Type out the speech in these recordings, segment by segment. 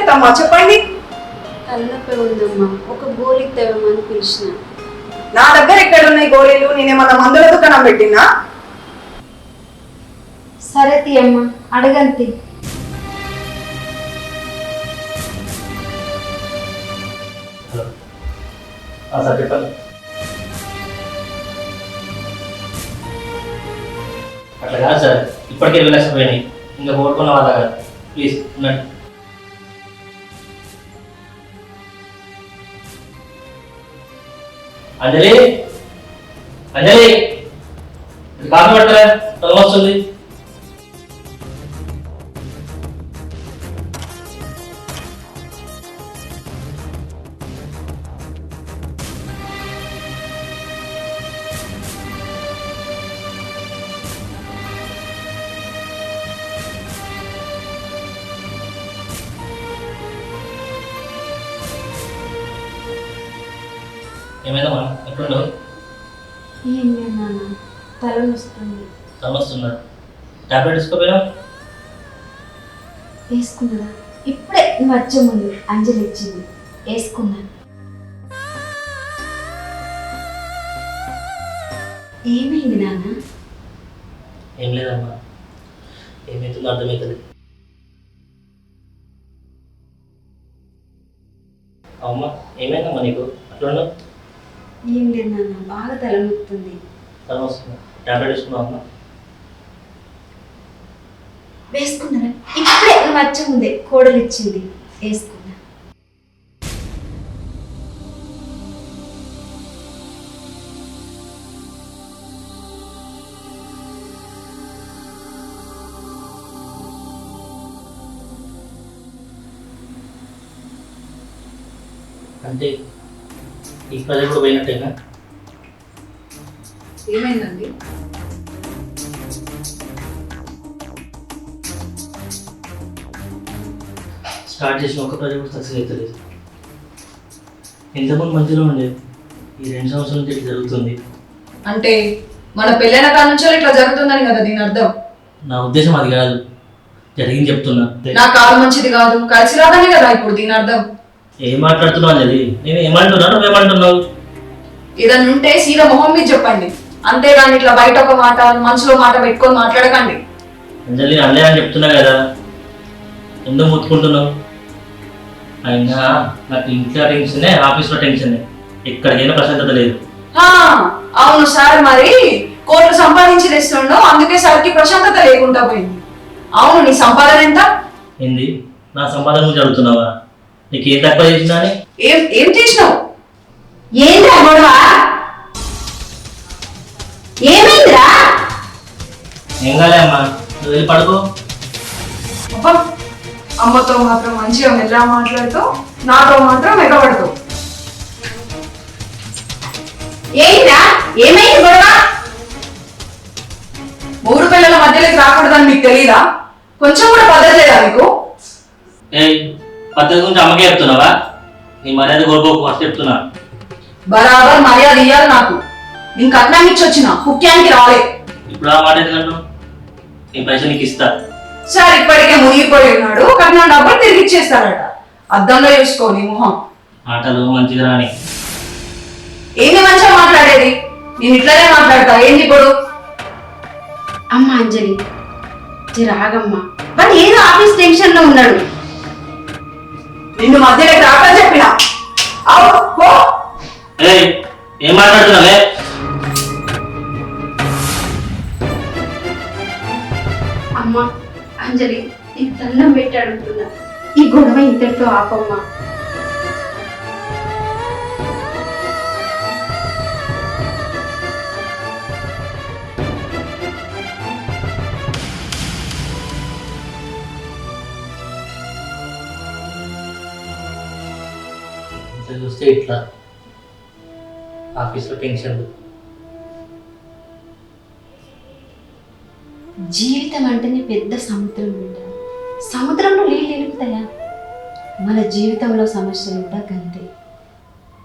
అత్తమ్మా చెప్పండి. తలనొప్పి ఉందమ్మా, ఒక గోళీ తేవమని పిలిచిన. నా దగ్గర ఎక్కడ ఉన్నాయి గోళీలు? నేనేమన్నా మందుల దుకాణం పెట్టినా? సరే తీయమ్మా, అడగంతి. సార్ చెప్పండి. అట్లా కాదు సార్, ఇప్పటికే 20 లక్షలు పోయినాయి, ఇంకా కోరుకున్న వాళ్ళ కాదు. ప్లీజ్ ఉండండి. అంజలి, అంజలి కాఫీ పట్టరా, తొలగ వస్తుంది. ఏమైనా మనం ఎప్పుడుండవు? ఏం లేదు నాన్న, తల వస్తుంది. తల వస్తుందా? టాబ్లెట్ తీసుకోపోయినా? వేసుకున్నదా? ఇప్పుడే నువ్వు వచ్చే ముందు అంజలి ఇచ్చింది, వేసుకున్నాను. ఏమైంది నాన్న? ఏం లేదమ్మా, ఏమవుతుందో అర్థమవుతుంది. అమ్మా ఏమైందమ్మా నీకు అట్లా? ఏం లేదు నాన్న, బాగా తలనొస్తుంది. తల వస్తుందా? టాబ్లెట్ వేసుకున్నావు అమ్మా? వేసుకున్నారా? ఇప్పుడే నువ్వు వచ్చే ముందే కోడలు ఇచ్చింది, వేసుకున్నా. అంటే ఈ ప్రజలు కూడా పోయినట్టేనా? ఏమైందండి? స్టార్ట్ చేసిన ఒక ప్రాజెక్ట్ కూడా సక్సెస్ అవుతలేదు. ఎంతమంది మంచిగా ఉండేది, ఈ 2 సంవత్సరాల నుంచి ఇట్లా జరుగుతుంది. అంటే మన పెళ్ళైన కాడ నుంచి ఇట్లా జరుగుతుందని కదా దీని అర్థం? నా ఉద్దేశం అది కాదు, జరిగింది చెప్తున్నా. నా కాలు మంచిది కాదు, కలిసి రాదనే కదా ఇప్పుడు దీని అర్థం. ఏం మాట్లాడుతున్నావు అంజలి? నేను ఏమంటున్నా, నువ్వేమంటున్నావు? ఏదన్నా ఉంటే సీదా మొహం మీద చెప్పండి, అంతేగాని ఇట్లా బయట ఒక మాట మనసులో మాట పెట్టుకొని మాట్లాడకండి. అంజలి అల్లే అని చెప్తున్నా కదా, ఎందుకు ముట్టుకుంటున్నావు? అయినా నాకు ఇంట్లో టెన్షనే, ఆఫీస్లో టెన్షనే, ఎక్కడికైనా ప్రశాంతత లేదు. అవును సార్, మరి కోట్లు సంపాదించి తెస్తుండో అందుకే సార్కి ప్రశాంతత లేకుండా పోయింది. అవును, నీ సంపాదన ఎంత? ఏంది నా సంపాదన గురించి అడుగుతున్నావా? నీకు ఏం తక్కువ చేసినా? ఏం ఏం చేసినావు? ఏంద్రా గొడవ? ఏమైందిరా? ఏం కాలే అమ్మా, నువ్వు వెళ్ళి పడుకో. అబ్బా, అమ్మతో మాత్రం మంచిగా మెల్లగా మాట్లాడుతావు, నాతో మాత్రం ఎగబడతావు. ఏంద్రా, ఏమైంది గొడవ? 3 పిల్లల మధ్యలోకి రాకూడదని మీకు తెలీదా? కొంచెం కూడా పద్ధతి లేదా మీకు? ఏ పద్ధతి గురించి అమ్మకే చెప్తున్నావా? నీ మర్యాద కోరుకోకు, ఫస్ట్ చెప్తున్నా. బరాబర్ మర్యాద ఇయ్యాలి నాకు. నేను కట్నం ఇచ్చి వచ్చిన, ముఖ్యానికి రాలే. ఇప్పుడు ఆ మాట ఎందుకంటు? నీ పైసలు నీకు ఇస్తా. సార్ ఇప్పటికే మునిగిపోయి ఉన్నాడు, కట్నం డబ్బులు తిరిగి ఇచ్చేస్తాడట. అద్దంలో చూసుకో నీ మొహం. మాటలు మంచిగా రాని. ఏంది మంచిగా మాట్లాడేది? నేను ఇట్లానే మాట్లాడతా, ఏంది ఇప్పుడు? అమ్మ అంజలి, రాగమ్మా, బట్ ఏదో ఆఫీస్ టెన్షన్ లో ఉన్నాడు. నిన్ను మధ్యలోకి రాకని చెప్పినా. ఏం మాట్లాడుతున్నావే? అమ్మా అంజలి, నీకు దండం పెట్టి అడుగుతున్నా, ఈ గొడవ ఇంతటితో ఆపమ్మా. చూస్తే ఇట్లా ఆఫీస్లో టెన్షన్. జీవితం అంటేనే పెద్ద సముద్రం ఉంటారు, సముద్రంలో నీళ్ళు నిలుపుతాయా? మన జీవితంలో సమస్యలు కూడా గంతే.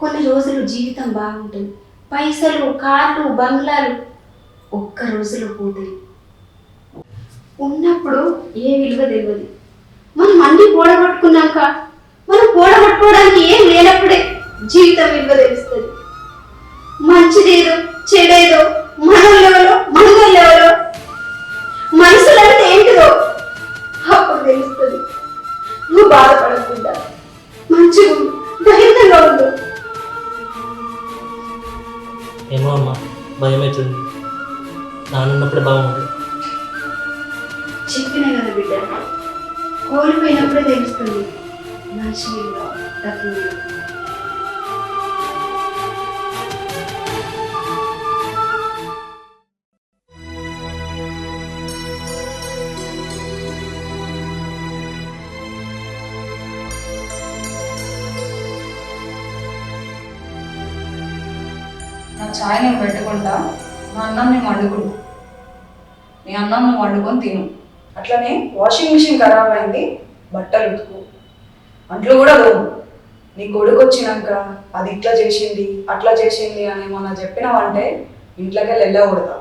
కొన్ని రోజులు జీవితం బాగుంటుంది, పైసలు, కార్లు, బంగ్లాలు ఒక్క రోజులో పోతాయి. ఉన్నప్పుడు ఏ విలువ తెలియదు, మనం అన్ని కూడగొట్టుకున్నాక కూడగట్టుకోవడానికి ఏం లేనప్పుడే జీవితం విలువ తెలుస్తుంది. మంచిదేదో చెడేదో మనోళ్ళెవరో మనోళ్ళెవరో మనసులంటే ఏంటిదో అప్పుడు తెలుస్తుంది. నువ్వు బాధపడకుండా మంచిగా ఉండు, ధైర్యంగా ఉండు. ఏమో అమ్మా, భయం అవుతుంది. నానున్నప్పుడే బాగుంటుంది. చెప్పినా కదా బిడ్డ, కోల్పోయినప్పుడే తెలుస్తుంది మనిషి విలువ డబ్బు విలువ. నా ఛాయ్ నేను పెట్టుకుంటా, నా అన్నం నేను వండుకుంటా, నీ అన్నం నువ్వు వండుకొని తిను. అట్లనే వాషింగ్ మిషన్ ఖరాబ్ అయింది, బట్టలు ఉతుకు, అంట్లు కూడా తోము. నీ కొడుకు వచ్చినాక అది ఇట్లా చేసింది అట్లా చేసింది అని మొన్న చెప్పినావంటే ఇంట్లోకి వెళ్ళకూడదా.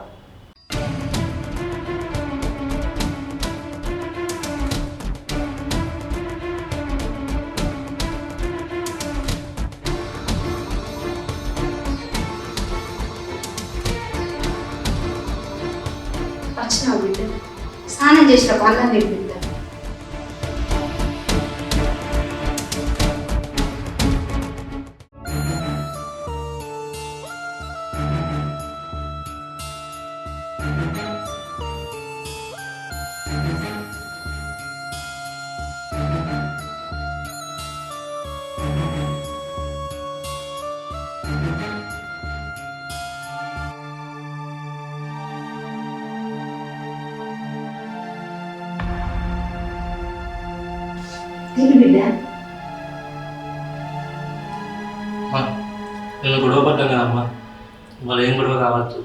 వచ్చినావు బిడ్డ, స్నానం చేసిన అన్నం తినిపిద్దా. తిను బిడ్డ. నేను గొడవ పడ్డాను కదమ్మా, వాళ్ళు ఏం గొడవ కావచ్చు.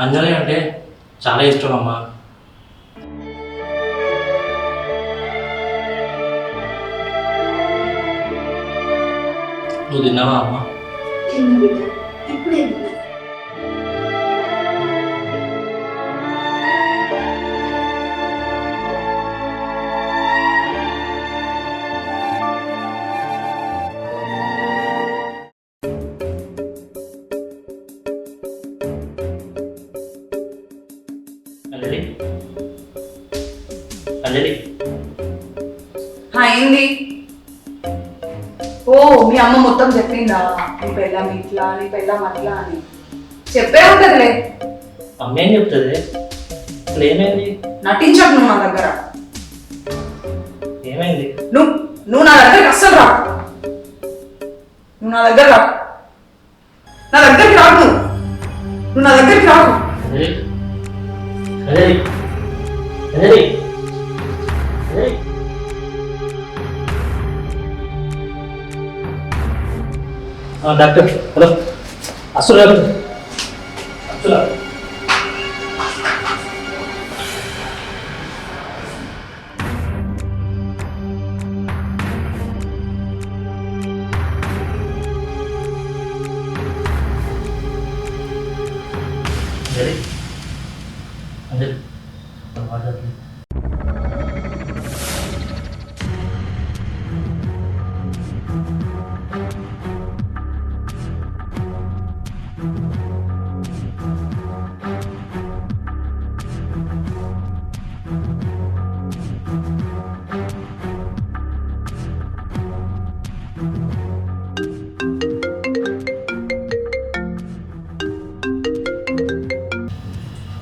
అంజలి అంటే చాలా ఇష్టం అమ్మా. నువ్వు తిన్నావా అమ్మా? తిన్నా బిడ్డ, ఇప్పుడే తిన్నా. అంజలి, అంజలి, ఏంది? ఓ మీ అమ్మ మొత్తం చెప్పిందా నీ పెళ్ళాం ఇట్లా నీ పెళ్ళాం అట్లా అని? చెప్పే ఉంటదిలే. అమ్మ ఏం చెప్తుంది? అసలు ఏమైంది? నటించకు నువ్వు నా దగ్గర. ఏమైంది? నువ్వు నా దగ్గరికి అస్సలు రా. నువ్వు నా దగ్గర రా. నా దగ్గరికి రాకు. నువ్వు నా దగ్గరికి రాకు. అంజలి, అంజలి, అంజలి, అంజలి. Doctor, hello. అసలు అసలు అంజలి, అంజలి, మాట్లాడుతుంది.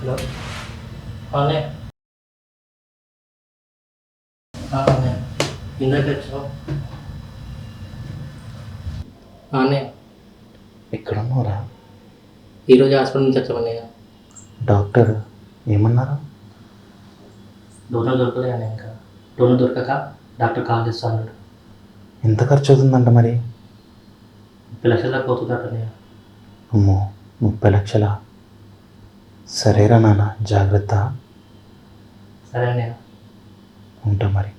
హలో, అనే ఇందాక వచ్చావు అనే. ఎక్కడున్నారా? ఈరోజు హాస్పిటల్ నుంచి వచ్చామని. డాక్టర్ ఏమన్నారు? డోనర్ దొరకలే అని. ఇంకా డోనర్ దొరకక డాక్టర్ కాల్ చేస్తా అన్నాడు. ఎంత ఖర్చు అవుతుందంట మరి? 30 లక్షల దాకా పోతుందట. అమ్మో, 30 లక్షలా? సరేరా నాన్న, జాగ్రత్త. సరే అన్నయ్య, ఉంటా మరి.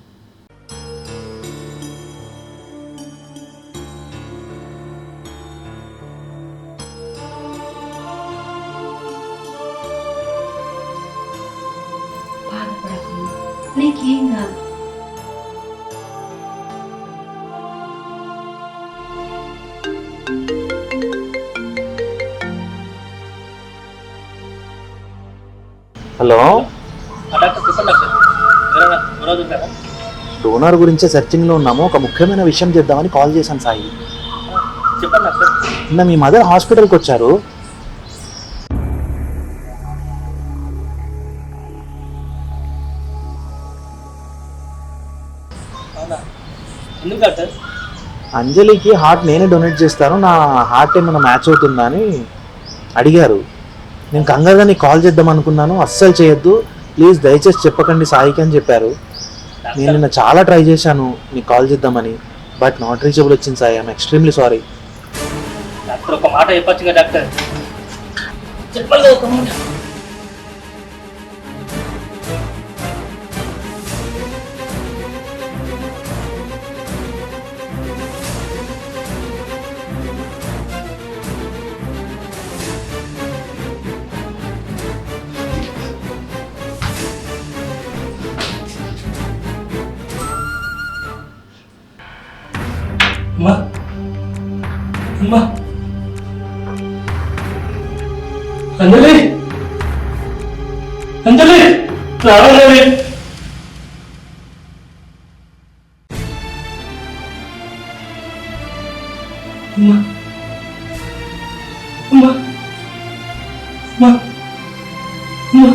బాధపడకుండా నీకేం కాదు. హలో, డాక్టర్ చెప్పండి డాక్టర్. ఎవరైనా ఎవరో చూసారా? డోనార్ గురించే సెర్చింగ్లో ఉన్నాము. ఒక ముఖ్యమైన విషయం చేద్దామని కాల్ చేశాను సాయి. చెప్పండి డాక్టర్. నిన్న మీ మదర్ హాస్పిటల్కి వచ్చారు. అవునా, ఎందుకు డాక్టర్? అంజలికి హార్ట్ నేనే డొనేట్ చేస్తాను, నా హార్ట్ ఏమైనా మ్యాచ్ అవుతుందా అని అడిగారు. నేను కంగారుగా నీకు కాల్ చేద్దాం అనుకున్నాను. అస్సలు చేయొద్దు ప్లీజ్, దయచేసి చెప్పకండి సాయికి అని చెప్పారు. నేను నిన్న చాలా ట్రై చేశాను నీకు కాల్ చేద్దామని, బట్ నాట్ రీచబుల్ వచ్చింది Sai. I'm extremely sorry. Doctor ఒక మాట చెప్పొచ్చు కదా డాక్టర్. చెప్పాలి ఒక మాట. అమ్మా అమ్మా, అంజలి అంజలి రావాలి. అమ్మా అమ్మా అమ్మా అమ్మా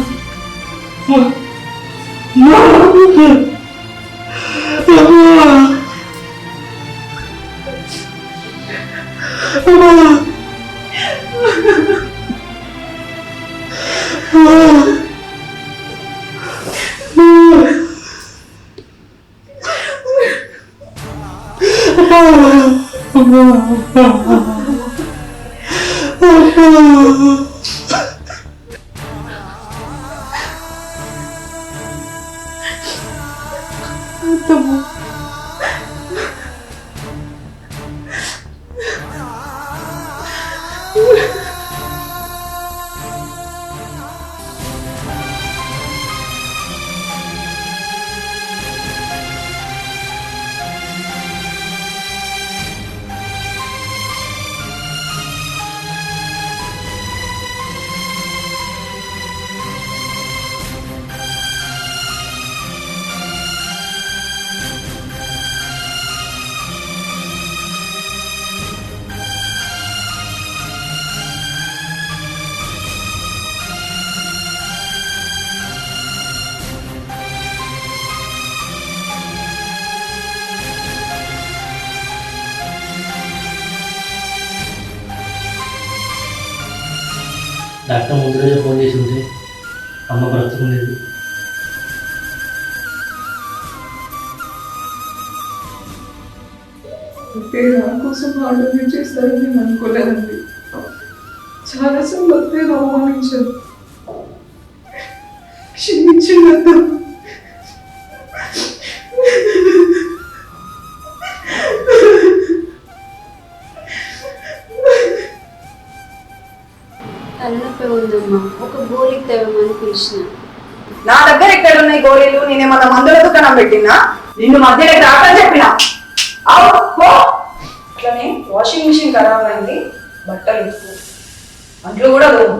డాక్టర్ ముందు రోజే ఫోన్ చేసి ఉంటే అమ్మ బ్రతుకుండేది. నా కోసం ఆర్డర్ చేస్తారని నేను అనుకోలేదండి. చాలాసార్లు వస్తే అవమానించాను, క్షమించింది. తలనొప్పి ఉందమ్మా, ఒక గోళీ తేవమని పిలిచిన. నా దగ్గర ఎక్కడ ఉన్నాయి గోళీలు? నేనేమన్నా మందుల దుకాణం పెట్టినా? నిన్ను మధ్యలో రాకని చెప్పినా? అట్లనే వాషింగ్ మిషన్ ఖరాబ్ అయింది, బట్టలు ఉతుకు, అంట్లు కూడా దోము.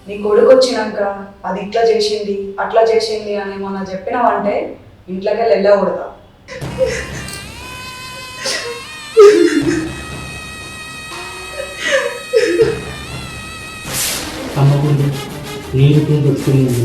నీ కొడుకు వచ్చినాక అది ఇట్లా చేసింది అట్లా చేసింది అని ఏమన్నా చెప్పినావంటే ఇంట్లోకి వెళ్ళకూడదా? అమ్మ గుండె నీరు బతుకుంది.